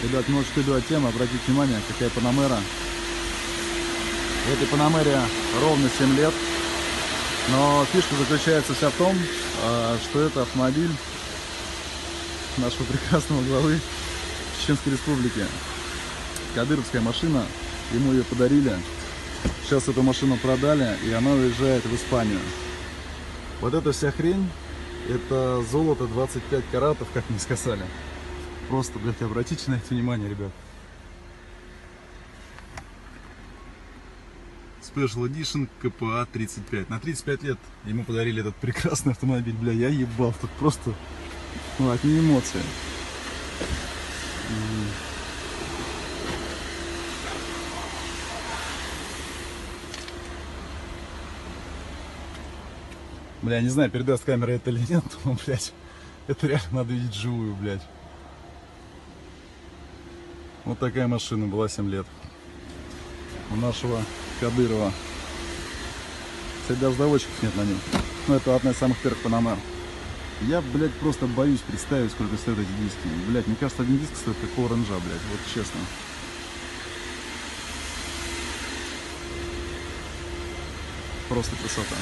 Ребят, может вперед от темы, обратите внимание, какая Панамера. В этой Панамере ровно 7 лет. Но фишка заключается вся в том, что это автомобиль нашего прекрасного главы Чеченской Республики. Кадыровская машина, ему ее подарили. Сейчас эту машину продали, и она уезжает в Испанию. Вот эта вся хрень, это золото 25 каратов, как мне сказали. Просто, блядь, обратите на это внимание, ребят. Special Edition КПА 35. На 35 лет ему подарили этот прекрасный автомобиль. Бля, я ебал. Тут просто, ну, одни эмоции. Бля, не знаю, передаст камера это или нет, но, блядь, это реально надо видеть живую, блядь. Вот такая машина была 7 лет. У нашего Кадырова. Кстати, даже заводчиков нет на нем. Ну, это одна из самых первых Панамер. Я, блядь, просто боюсь представить, сколько стоят эти диски. Блядь, мне кажется, один диск стоит как оранжа, блядь, вот честно. Просто красота.